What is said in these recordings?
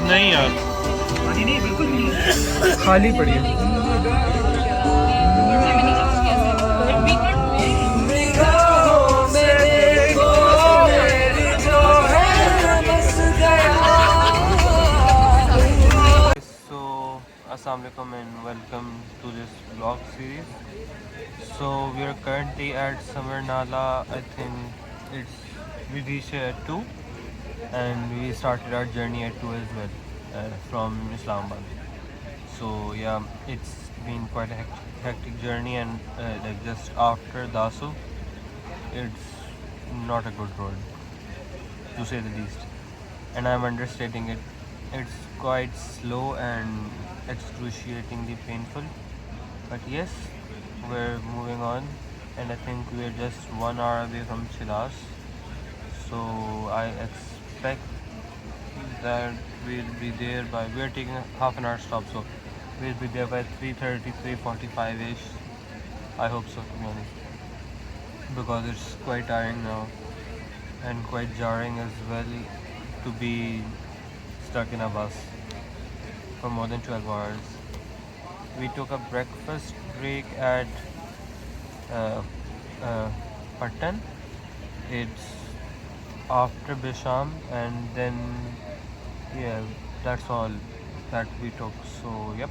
नहीं यार, नहीं बिल्कुल नहीं, खाली पड़ी है। Assalamualaikum and welcome to this vlog series. So we are currently at Samar Nala. I think we reached here at 2 and we started our journey at 2 as well from Islamabad. So yeah, it's been quite a hectic journey and like just after Dasu, it's not a good road to say the least, and I'm understating it. It's quite slow and excruciatingly painful, but yes, we're moving on, and I think we're just 1 hour away from Chilas, so I expect that we'll be there by, we're taking a half an hour stop, so we'll be there by 3:30, 3:45 ish. I hope so, to be honest, because it's quite tiring now and quite jarring as well to be stuck in a bus for more than 12 hours. We took a breakfast break at Patan. It's after Bisham, and then yeah, that's all that we took. So yep.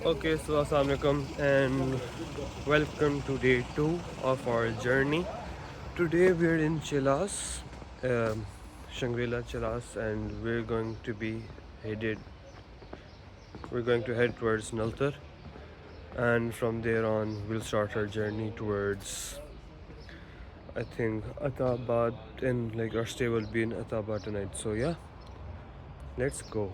Okay, so Assalamualaikum and welcome to day 2 of our journey. Today we're in Chilas, Shangri-La Chilas, and we're going to head towards Naltar, and from there on we'll start our journey towards, I think, Atabad, and like our stay will be in Atabad tonight. So yeah, let's go.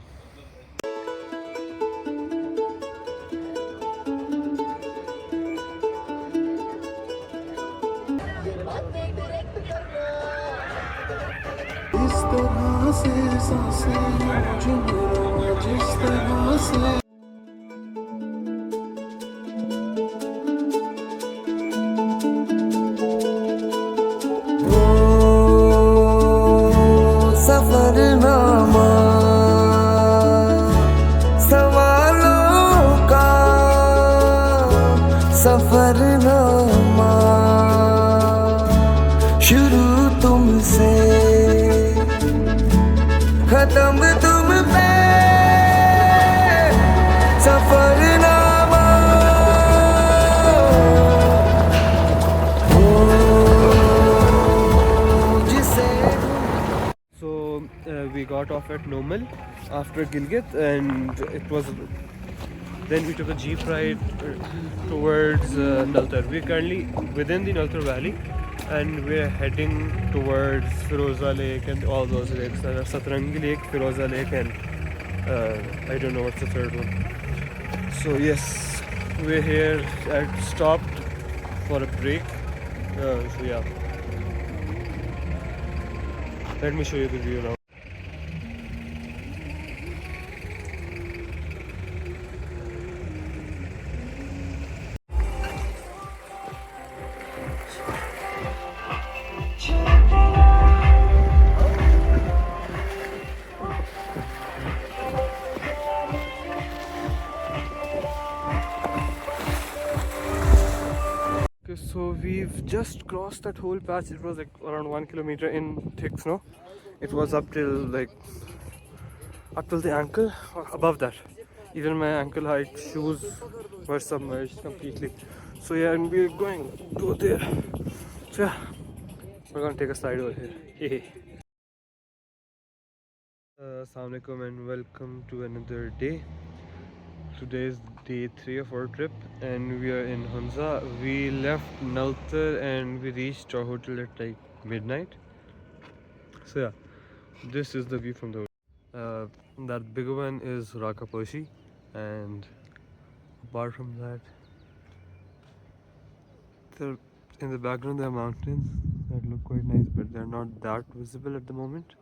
Safarnama सवालों का सफरनामा शुरू तुमसे खत्म तुम पे सफरनामा जिसे we got off at Nomal after Gilgit, and then we took a jeep ride towards Naltar. We're currently within the Naltar Valley, and we're heading towards Firoza Lake and all those lakes. Satrangi Lake, Firoza Lake, and I don't know what's the third one. So yes, we're here stopped for a break. So yeah, let me show you the view now. So we've just crossed that whole patch. It was like around 1 kilometer in thick snow. It was up till like up till the ankle or above that. Even my ankle height shoes were submerged completely. So yeah, and we're going to go there. So yeah, we're gonna take a slide over here. Assalamu alaikum and welcome to another day. Today is day 3 of our trip and we are in Hunza. We left Naltar and we reached our hotel at like midnight. So yeah, this is the view from the hotel. That bigger one is Rakaposhi, and apart from that, in the background there are mountains that look quite nice, but they're not that visible at the moment.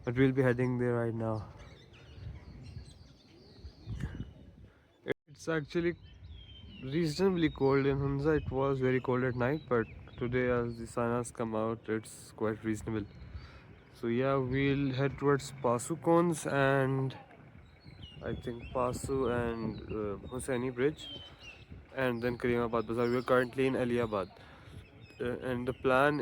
But we'll be heading there right now. It's actually reasonably cold in Hunza. It was very cold at night, but today as the sun has come out, it's quite reasonable. So yeah, we'll head towards Pasu Cones and I think Pasu and Hussaini Bridge, and then Karimabad Bazaar. We're currently in Aliyabad, and the plan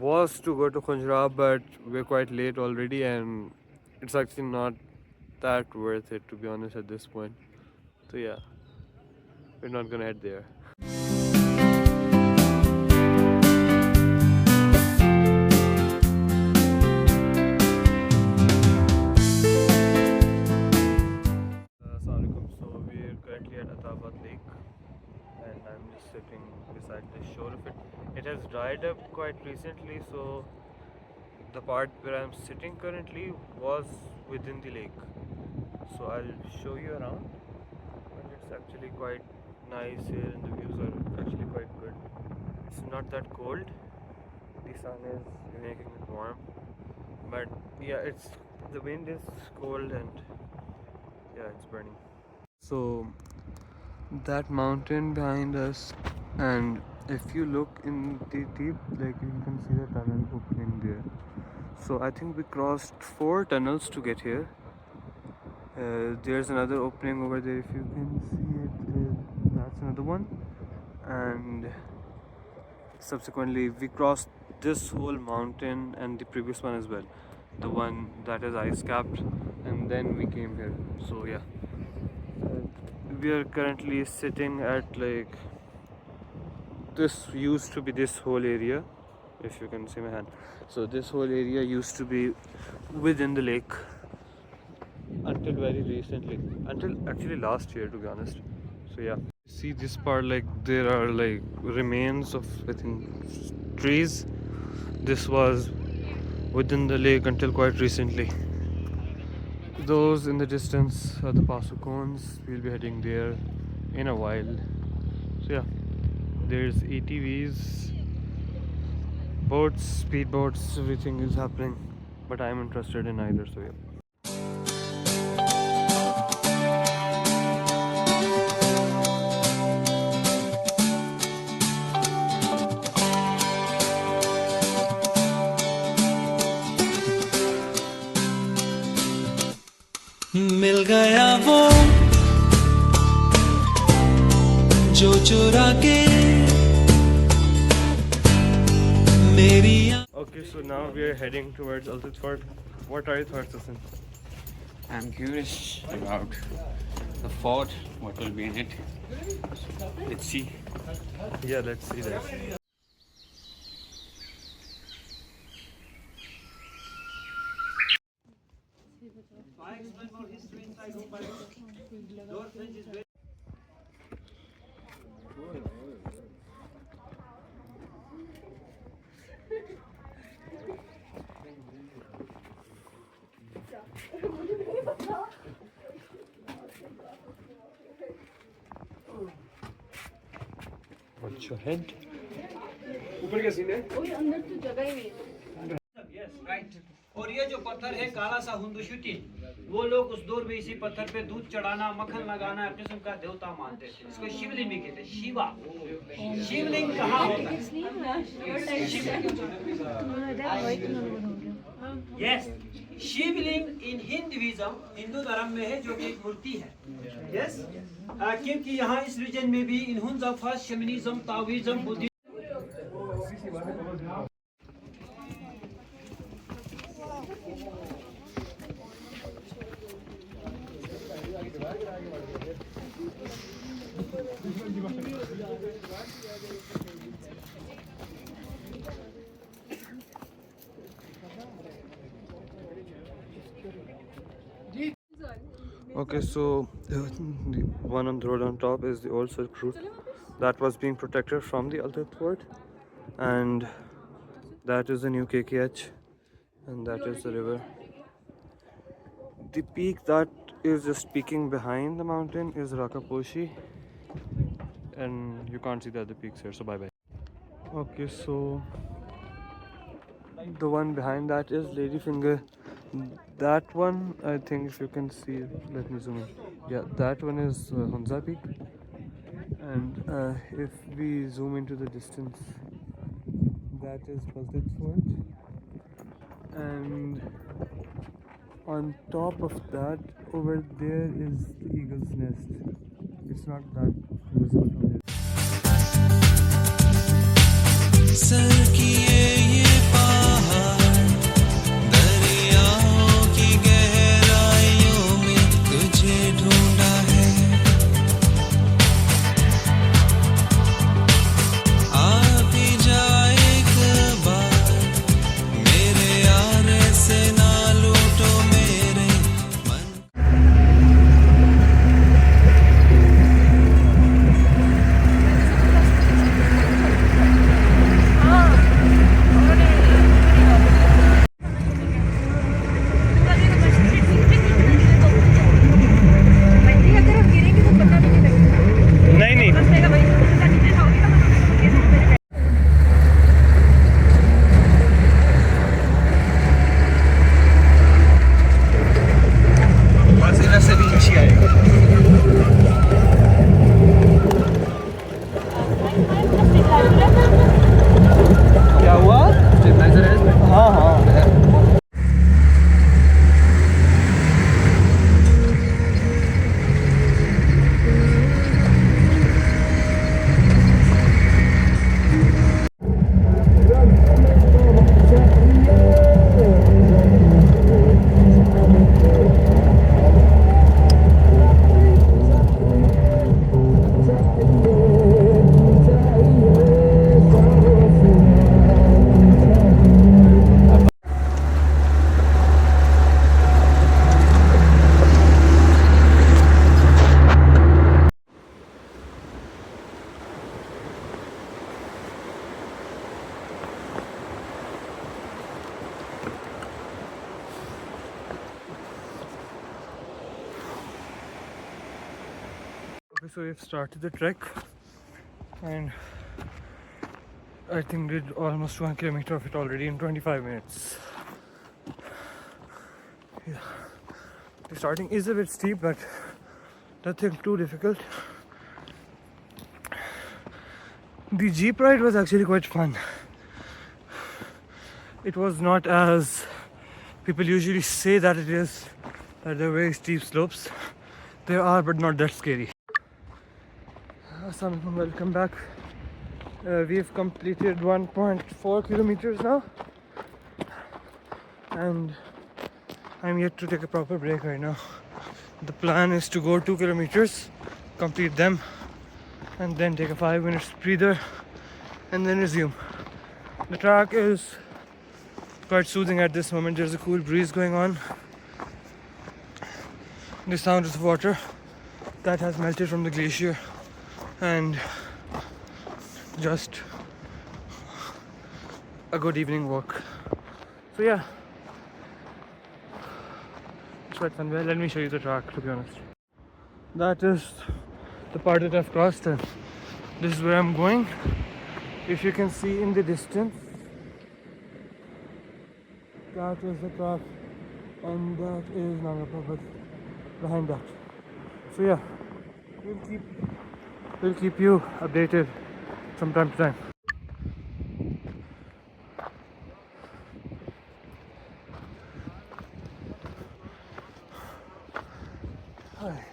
was to go to Khunjrab, but we're quite late already, and it's actually not that worth it, to be honest, at this point. So yeah, we're not gonna head there. Assalamualaikum. So we're currently at Atabad Lake and I'm just sitting beside the shore of it. It has dried up quite recently, so the part where I'm sitting currently was within the lake. So I'll show you around, but it's actually quite nice here and the views are actually quite good. It's not that cold, the sun is making it warm, but yeah, the wind is cold and yeah, it's burning. So that mountain behind us, and if you look in the deep, like you can see the tunnel opening there. So I think we crossed 4 tunnels to get here. There's another opening over there, if you can see it. That's another one, and subsequently we crossed this whole mountain and the previous one as well, the one that is ice capped, and then we came here. So yeah, we are currently sitting at like, this used to be this whole area, if you can see my hand. So this whole area used to be within the lake until very recently, until actually last year, to be honest. So yeah, see this part, like there are like remains of I think trees. This was within the lake until quite recently. Those in the distance are the Pasu Cones. We'll be heading there in a while. So yeah, there's ATVs, boats, speedboats, everything is happening, but I'm interested in either, so yeah. मिल गया वो जो चुरा के मेरी. Okay, so now we are heading towards Altit Fort. What are your thoughts, Hassan? I'm curious about the fort, what will be in it. Let's see. Yeah, let's see that. Watch your head. ऊपर क्या scene है? कोई अंदर तो जगह ही नहीं है. Yes, right. और ये जो पत्थर है काला सा हुंदुशुटी, वो लोग उस दौर में इसी पत्थर पे दूध चढ़ाना, मक्खन लगाना एक किस्म का देवता मानते थे. इसको शिवलिंग भी कहते हैं. शिवा. शिवलिंग कहाँ होता है? Yes. Shivling in Hinduism, Hindu धर्म में है जो कि एक मूर्ति है. Yes. क्योंकि यहाँ इस रीजन में भी in Hunza first shamanism, Taoism, Buddhism. Okay, so the one on the road on top is the old Silk Route that was being protected from the Al Fort, and that is the new KKH, and that is the river. The peak that is just peeking behind the mountain is Rakaposhi, and you can't see the other peaks here, so bye bye. Okay, so the one behind that is Ladyfinger. That one, I think, if you can see, let me zoom in. Yeah, that one is Hunza Peak, and if we zoom into the distance, that is Baltic Fort, and on top of that, over there is the Eagle's Nest. It's not that visible from here. Sir किए ये पहाड़ दरियाओं की गहराइयों में तुझे ढूंढा है आ भी जाए एक बार मेरे यार से ना लूटो मेरे मन नहीं नहीं बस इधर से भी नीचे आएगा। क्या हुआ? हाँ हाँ है। Okay, so we've started the trek, and I think did almost 1 kilometer of it already in 25 minutes. Yeah, the starting is a bit steep, but nothing too difficult. The jeep ride was actually quite fun. It was not as people usually say that it is, that they're very steep slopes. There are, but not that scary. Assalamualaikum, welcome back. We've completed 1.4 kilometers now, and I'm yet to take a proper break right now. The plan is to go 2 kilometers, complete them, and then take a 5 minutes breather and then resume. The track is quite soothing at this moment. There's a cool breeze going on. The sound of the water that has melted from the glacier, and just a good evening walk. So yeah, it's quite fun. Well, let me show you the track, to be honest. That is the part that I've crossed, and this is where I'm going. If you can see in the distance, that is the track, and that is Nanga Parbat behind that. So yeah, we'll keep you updated from time to time. Hi.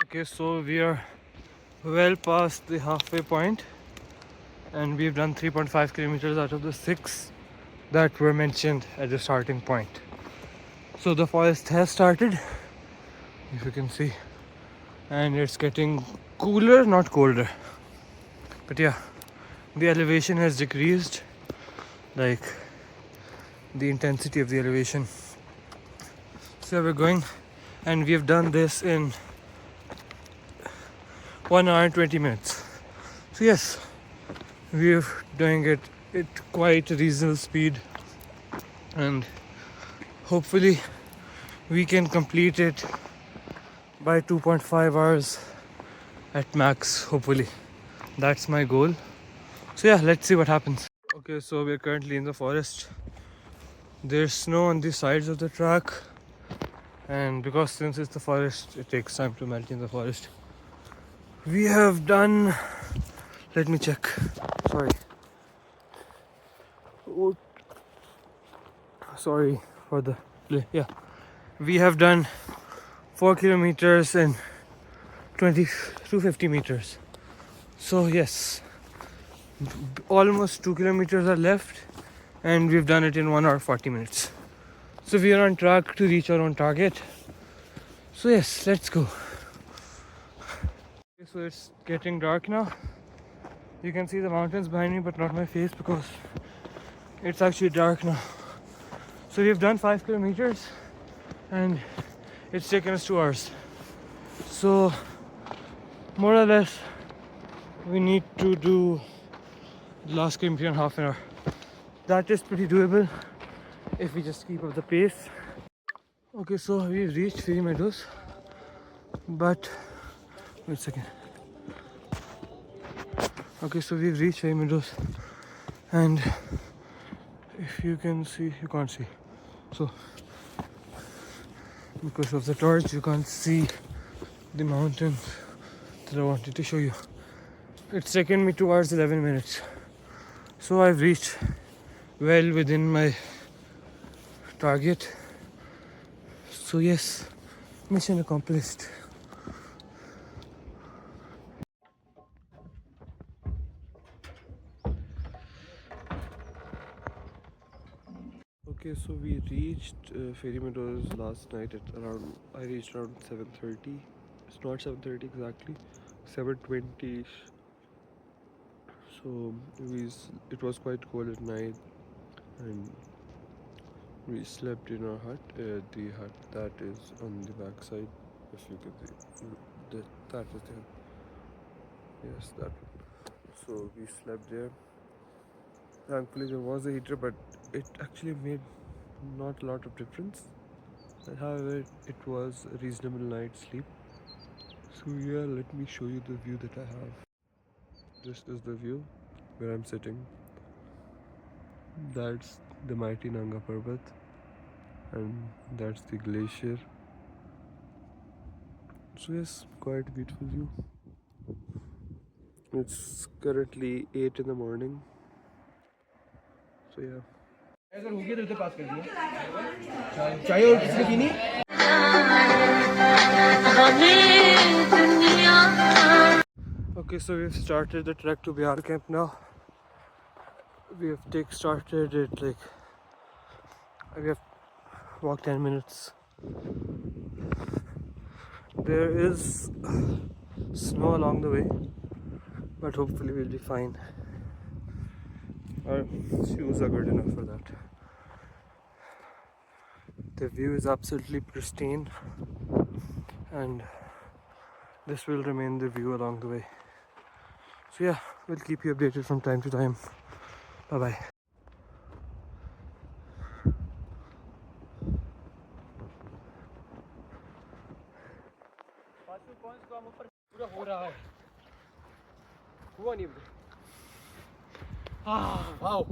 Okay, so we are well past the halfway point, and we've done 3.5 kilometers out of the 6 that were mentioned at the starting point. So the forest has started, if you can see, and it's getting cooler, not colder. But yeah, the elevation has decreased, like the intensity of the elevation. So we're going, and we have done this in 1 hour and 20 minutes. So yes, we're doing it at quite a reasonable speed, and hopefully we can complete it by 2.5 hours at max. Hopefully that's my goal. So yeah, let's see what happens. Okay, so we're currently in the forest. There's snow on the sides of the track, and because since it's the forest, it takes time to melt in the forest. We have done, let me check, sorry, oh, sorry for the delay. Yeah, we have done 4 kilometers and 250 meters. So yes, almost 2 kilometers are left, and we've done it in 1 hour 40 minutes. So we are on track to reach our own target. So yes, let's go. Okay, so it's getting dark now. You can see the mountains behind me, but not my face because it's actually dark now. So we've done 5 kilometers and it's taken us 2 hours. So more or less we need to do the last kilometer in half an hour. That is pretty doable if we just keep up the pace. Okay, so we've reached Fairy Meadows, but wait a second. Okay, so we've reached Fairy Meadows, and if you can see, you can't see. So because of the torch, you can't see the mountains that I wanted to show you. It's taken me 2 hours 11 minutes. So I've reached well within my target. So yes, mission accomplished. Okay, so we reached Fairy Meadows last night at around, I reached around 7:30. It's not 7:30 exactly, 7:20ish. So it was quite cold at night, and we slept in our hut. The hut that is on the back side, if you can see. That is the hut. Yes, that one. So we slept there. Thankfully there was a heater, but it actually made not a lot of difference. However, it was a reasonable night's sleep. So yeah, let me show you the view that I have. This is the view where I'm sitting. That's the mighty Nanga Parbat, and that's the glacier. So yes, quite a beautiful view. It's currently 8 in the morning. So yeah. अगर हो गया तो इधर पास कर दिया चाय और किसने पीनी Okay, so we've started the trek to Bihar camp now. We have started it like we have walked 10 minutes. There is snow along the way, but hopefully we'll be fine. Our shoes are good enough for that. The view is absolutely pristine, and this will remain the view along the way. So yeah, we'll keep you updated from time to time. Bye bye. पूरा हो रहा है हुआ नहीं अभी wow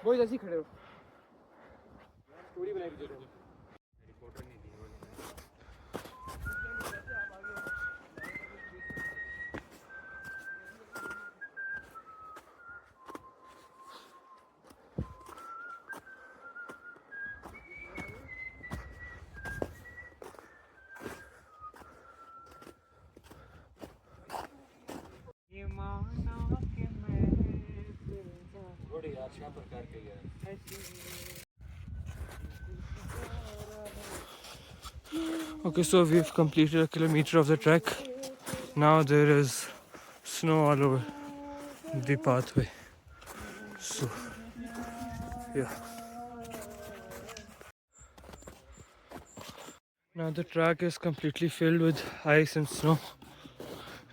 बहुत ऐसे ही खड़े हो स्टोरी बनाई video Okay, so we've completed a kilometer of the trek. Now there is snow all over the pathway. So, yeah. Now the track is completely filled with ice and snow.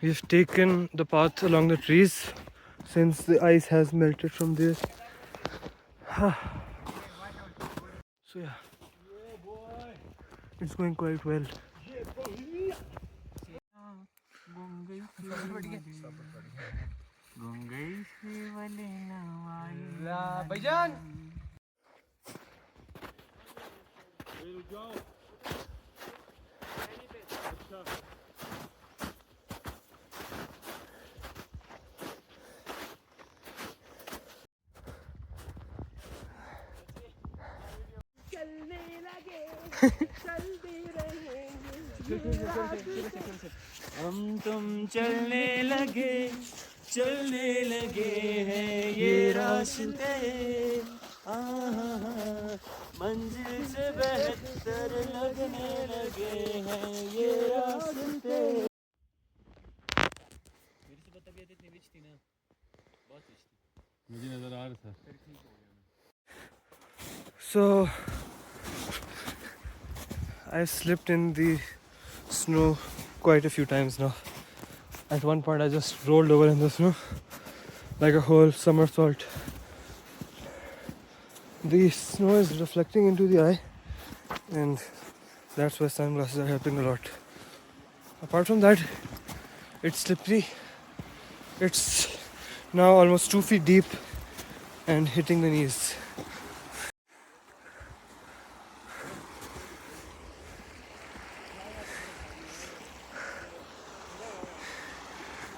We've taken the path along the trees since the ice has melted from there. So yeah, it's going quite well. भाईजान हम तुम चलने लगे हैं ये रास्ते मंजिल से बेहतर लगने लगे हैं ये रास्ते. So I've slipped in the snow quite a few times now. At one point I just rolled over in the snow like a whole somersault. The snow is reflecting into the eye and that's why sunglasses are helping a lot. Apart from that, it's slippery. It's now almost 2 feet deep and hitting the knees.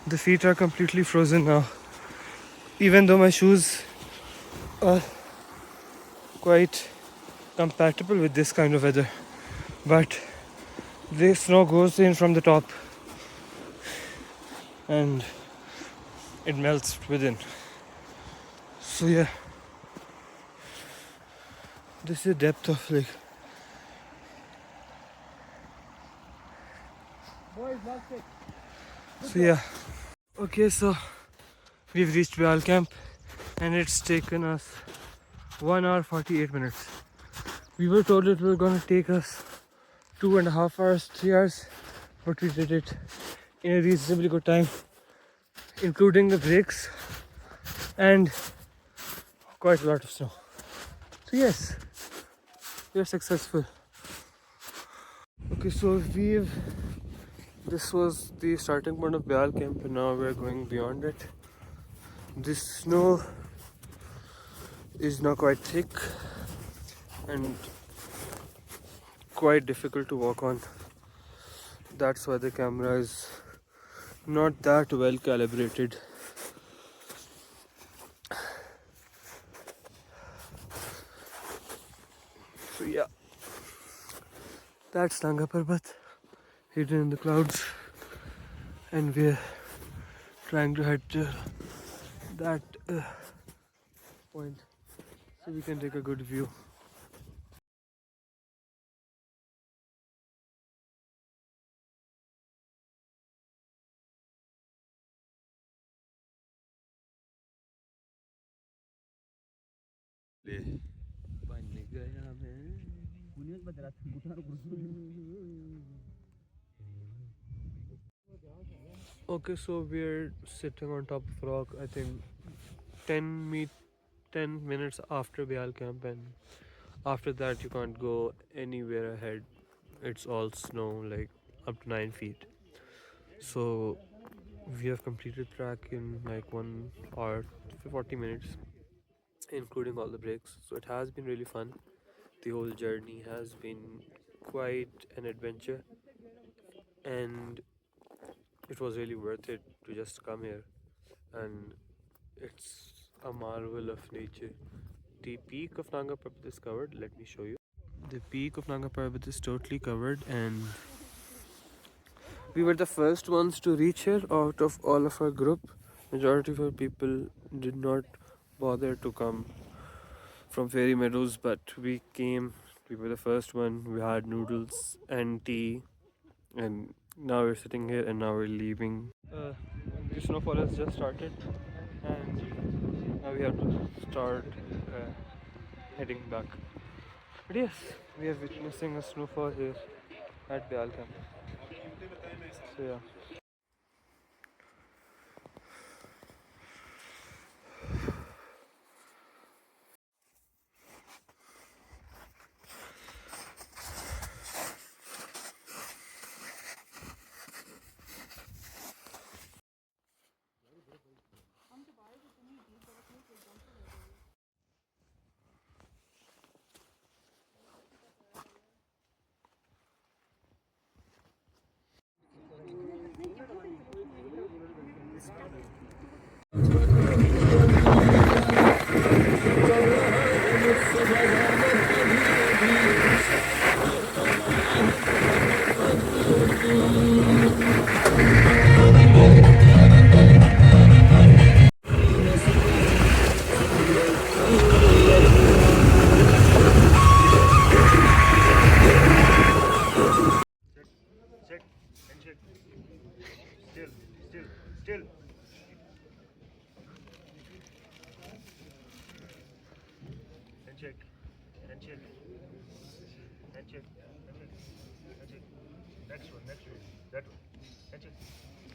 The feet are completely frozen now. Even though my shoes are quite compatible with this kind of weather, but the snow goes in from the top and it melts within. So yeah, this is the depth of like. So yeah, okay, so we've reached Byal camp and it's taken us 1 hour 48 minutes. We were told it was gonna take us 2.5 hours, 3 hours, but we did it in a reasonably good time, including the breaks and quite a lot of snow. So yes, we are successful. Okay, so this was the starting point of Byal camp and now we're going beyond it. This snow is now quite thick and quite difficult to walk on. That's why the camera is not that well calibrated. So yeah, that's Nanga Parbat hidden in the clouds and we're trying to head to that point so we can take a good view. Okay, so we're sitting on top of rock. I think 10 minutes after Byal camp, and after that you can't go anywhere ahead. It's all snow, like up to 9 feet. So we have completed track in like 1 hour 40 minutes, including all the breaks. So it has been really fun. The whole journey has been quite an adventure, and it was really worth it to just come here. And it's a marvel of nature. The peak of Nanga Parbat is covered. Let me show you. The peak of Nanga Parbat is totally covered, and we were the first ones to reach here out of all of our group. Majority of our people did not bother to come from Fairy Meadows, but we came. We were the first one. We had noodles and tea, and now we're sitting here, and now we're leaving. The snowfall has just started, and now we have to start heading back. But yes, we are witnessing a snowfall here at Bial Camp. So yeah. Sit and shake. Still, still, still. Handshake, handshake, handshake, handshake, handshake. Next one, that one. Handshake,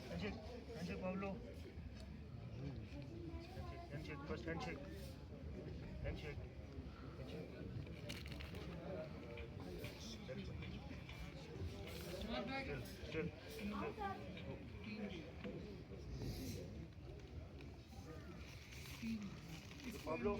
handshake, handshake, Pablo. Handshake, handshake, first handshake. Handshake, handshake. Next one. Still, Pablo.